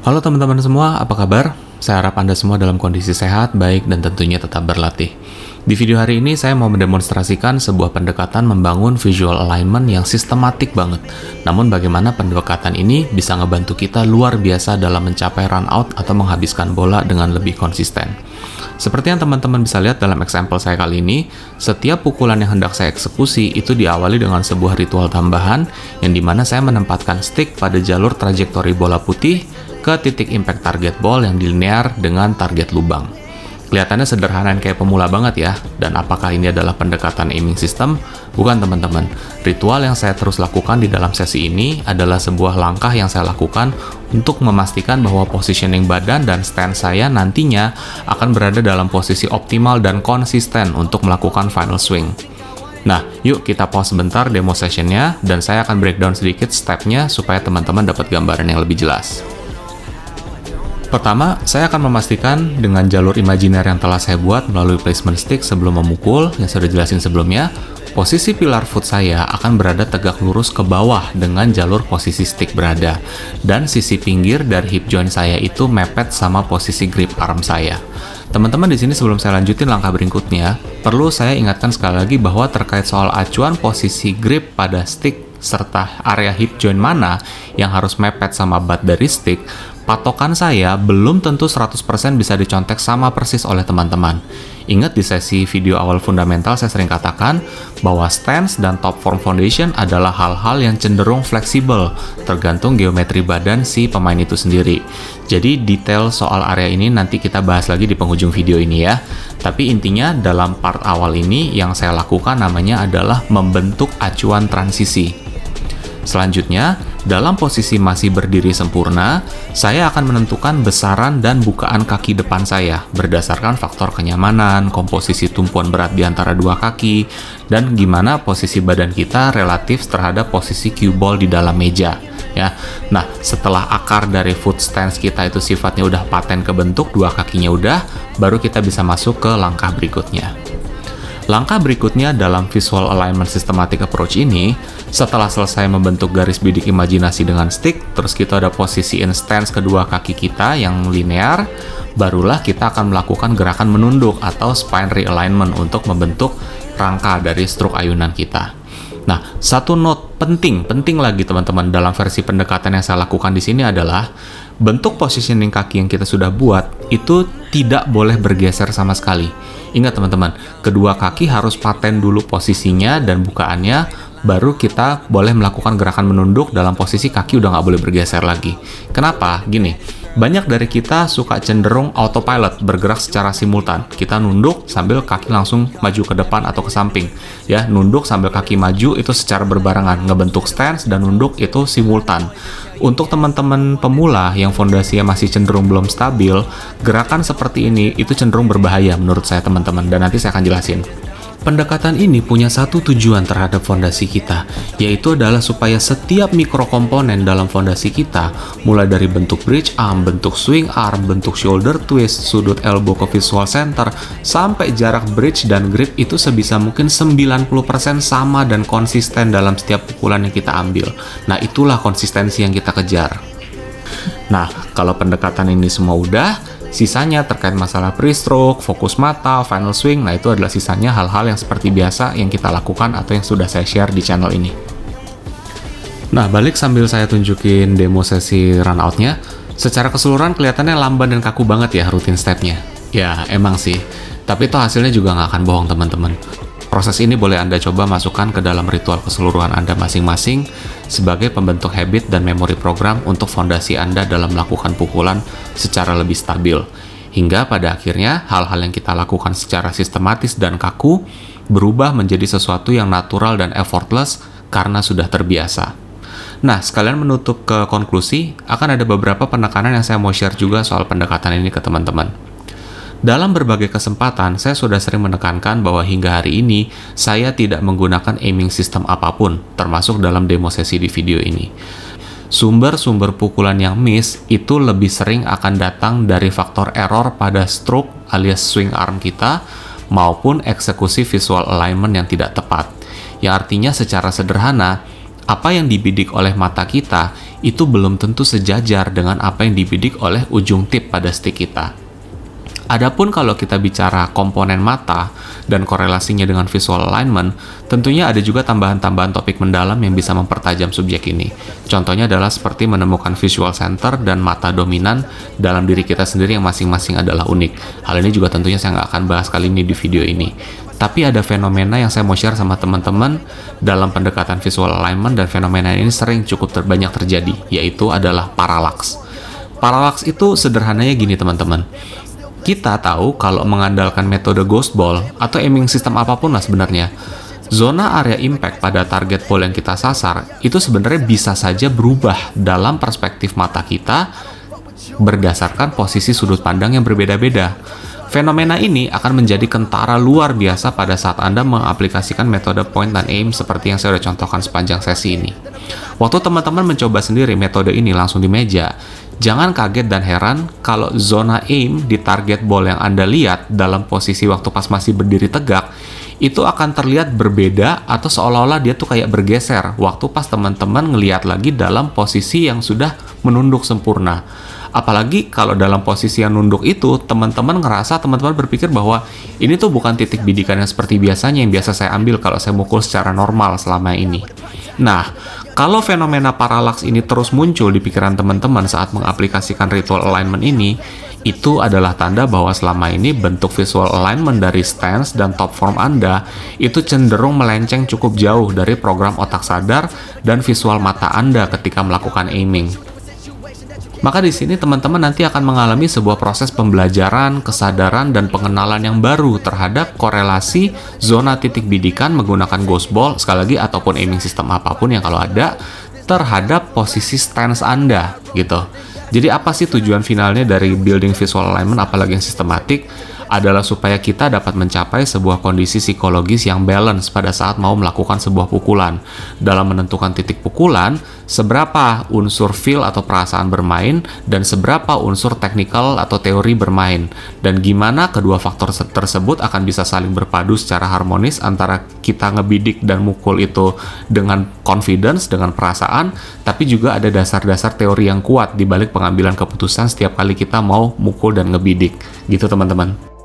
Halo teman-teman semua, apa kabar? Saya harap Anda semua dalam kondisi sehat, baik, dan tentunya tetap berlatih. Di video hari ini saya mau mendemonstrasikan sebuah pendekatan membangun visual alignment yang sistematik banget. Namun bagaimana pendekatan ini bisa ngebantu kita luar biasa dalam mencapai run out atau menghabiskan bola dengan lebih konsisten. Seperti yang teman-teman bisa lihat dalam example saya kali ini, setiap pukulan yang hendak saya eksekusi itu diawali dengan sebuah ritual tambahan yang dimana saya menempatkan stick pada jalur trajektori bola putih ke titik impact target ball yang dilinear dengan target lubang. Kelihatannya sederhana dan kayak pemula banget ya, dan apakah ini adalah pendekatan aiming system? Bukan teman-teman. Ritual yang saya terus lakukan di dalam sesi ini adalah sebuah langkah yang saya lakukan untuk memastikan bahwa positioning badan dan stance saya nantinya akan berada dalam posisi optimal dan konsisten untuk melakukan final swing. Nah, yuk kita pause sebentar demo sessionnya, dan saya akan breakdown sedikit stepnya supaya teman-teman dapat gambaran yang lebih jelas. Pertama, saya akan memastikan dengan jalur imajiner yang telah saya buat melalui placement stick sebelum memukul, yang sudah jelasin sebelumnya, posisi pilar foot saya akan berada tegak lurus ke bawah dengan jalur posisi stick berada, dan sisi pinggir dari hip joint saya itu mepet sama posisi grip arm saya. Teman-teman di sini sebelum saya lanjutin langkah berikutnya, perlu saya ingatkan sekali lagi bahwa terkait soal acuan posisi grip pada stick serta area hip joint mana yang harus mepet sama butt dari stick, patokan saya belum tentu 100% bisa dicontek sama persis oleh teman-teman. Ingat di sesi video awal fundamental saya sering katakan bahwa stance dan top form foundation adalah hal-hal yang cenderung fleksibel tergantung geometri badan si pemain itu sendiri. Jadi detail soal area ini nanti kita bahas lagi di penghujung video ini ya. Tapi intinya dalam part awal ini yang saya lakukan namanya adalah membentuk acuan transisi. Selanjutnya, dalam posisi masih berdiri sempurna, saya akan menentukan besaran dan bukaan kaki depan saya berdasarkan faktor kenyamanan, komposisi tumpuan berat di antara dua kaki, dan gimana posisi badan kita relatif terhadap posisi cue ball di dalam meja. Ya, nah setelah akar dari foot stance kita itu sifatnya udah paten kebentuk, dua kakinya udah, baru kita bisa masuk ke langkah berikutnya. Langkah berikutnya dalam visual alignment systematic approach ini, setelah selesai membentuk garis bidik imajinasi dengan stick, terus kita ada posisi in stance kedua kaki kita yang linear, barulah kita akan melakukan gerakan menunduk atau spine realignment untuk membentuk rangka dari stroke ayunan kita. Nah, satu note penting lagi teman-teman dalam versi pendekatan yang saya lakukan di sini adalah bentuk positioning kaki yang kita sudah buat itu tidak boleh bergeser sama sekali. Ingat teman-teman, kedua kaki harus paten dulu posisinya dan bukaannya, baru kita boleh melakukan gerakan menunduk dalam posisi kaki udah nggak boleh bergeser lagi. Kenapa? Gini, banyak dari kita suka cenderung autopilot, bergerak secara simultan. Kita nunduk sambil kaki langsung maju ke depan atau ke samping. Ya, nunduk sambil kaki maju itu secara berbarengan, ngebentuk stance dan nunduk itu simultan. Untuk teman-teman pemula yang fondasinya masih cenderung belum stabil, gerakan seperti ini itu cenderung berbahaya menurut saya teman-teman, dan nanti saya akan jelasin. Pendekatan ini punya satu tujuan terhadap fondasi kita, yaitu adalah supaya setiap mikrokomponen dalam fondasi kita, mulai dari bentuk bridge arm, bentuk swing arm, bentuk shoulder twist, sudut elbow ke visual center, sampai jarak bridge dan grip itu sebisa mungkin 90% sama dan konsisten dalam setiap pukulan yang kita ambil. Nah, itulah konsistensi yang kita kejar. Nah, kalau pendekatan ini semua udah, sisanya terkait masalah pre-stroke, fokus mata, final swing, nah itu adalah sisanya hal-hal yang seperti biasa yang kita lakukan atau yang sudah saya share di channel ini. Nah, balik sambil saya tunjukin demo sesi run out-nya, secara keseluruhan kelihatannya lamban dan kaku banget ya rutin step-nya. Ya, emang sih. Tapi itu hasilnya juga nggak akan bohong teman-teman. Proses ini boleh Anda coba masukkan ke dalam ritual keseluruhan Anda masing-masing sebagai pembentuk habit dan memori program untuk fondasi Anda dalam melakukan pukulan secara lebih stabil. Hingga pada akhirnya hal-hal yang kita lakukan secara sistematis dan kaku berubah menjadi sesuatu yang natural dan effortless karena sudah terbiasa. Nah, sekalian menutup ke konklusi, akan ada beberapa penekanan yang saya mau share juga soal pendekatan ini ke teman-teman. Dalam berbagai kesempatan, saya sudah sering menekankan bahwa hingga hari ini, saya tidak menggunakan aiming system apapun, termasuk dalam demo sesi di video ini. Sumber-sumber pukulan yang miss itu lebih sering akan datang dari faktor error pada stroke alias swing arm kita, maupun eksekusi visual alignment yang tidak tepat. Yang artinya secara sederhana, apa yang dibidik oleh mata kita itu belum tentu sejajar dengan apa yang dibidik oleh ujung tip pada stick kita. Adapun kalau kita bicara komponen mata dan korelasinya dengan visual alignment, tentunya ada juga tambahan-tambahan topik mendalam yang bisa mempertajam subjek ini. Contohnya adalah seperti menemukan visual center dan mata dominan dalam diri kita sendiri yang masing-masing adalah unik. Hal ini juga tentunya saya nggak akan bahas kali ini di video ini. Tapi ada fenomena yang saya mau share sama teman-teman dalam pendekatan visual alignment, dan fenomena ini sering cukup banyak terjadi, yaitu adalah parallax. Parallax itu sederhananya gini teman-teman. Kita tahu kalau mengandalkan metode ghost ball atau aiming system apapun lah sebenarnya, zona area impact pada target ball yang kita sasar itu sebenarnya bisa saja berubah dalam perspektif mata kita berdasarkan posisi sudut pandang yang berbeda-beda. Fenomena ini akan menjadi kentara luar biasa pada saat Anda mengaplikasikan metode point and aim seperti yang saya sudah contohkan sepanjang sesi ini. Waktu teman-teman mencoba sendiri metode ini langsung di meja, jangan kaget dan heran kalau zona aim di target ball yang Anda lihat dalam posisi waktu pas masih berdiri tegak, itu akan terlihat berbeda atau seolah-olah dia tuh kayak bergeser waktu pas teman-teman ngelihat lagi dalam posisi yang sudah menunduk sempurna. Apalagi kalau dalam posisi yang nunduk itu, teman-teman berpikir bahwa ini tuh bukan titik bidikan yang seperti biasanya yang biasa saya ambil kalau saya mukul secara normal selama ini. Nah, kalau fenomena parallax ini terus muncul di pikiran teman-teman saat mengaplikasikan ritual alignment ini, itu adalah tanda bahwa selama ini bentuk visual alignment dari stance dan top form Anda itu cenderung melenceng cukup jauh dari program otak sadar dan visual mata Anda ketika melakukan aiming. Maka di sini teman-teman nanti akan mengalami sebuah proses pembelajaran, kesadaran, dan pengenalan yang baru terhadap korelasi zona titik bidikan menggunakan ghost ball, sekali lagi, ataupun aiming system apapun yang kalau ada, terhadap posisi stance Anda, gitu. Jadi apa sih tujuan finalnya dari building visual alignment, apalagi yang sistematik? Adalah supaya kita dapat mencapai sebuah kondisi psikologis yang balance pada saat mau melakukan sebuah pukulan. Dalam menentukan titik pukulan, seberapa unsur feel atau perasaan bermain, dan seberapa unsur technical atau teori bermain. Dan gimana kedua faktor tersebut akan bisa saling berpadu secara harmonis antara kita ngebidik dan mukul itu dengan confidence, dengan perasaan, tapi juga ada dasar-dasar teori yang kuat di balik pengambilan keputusan setiap kali kita mau mukul dan ngebidik. Gitu teman-teman.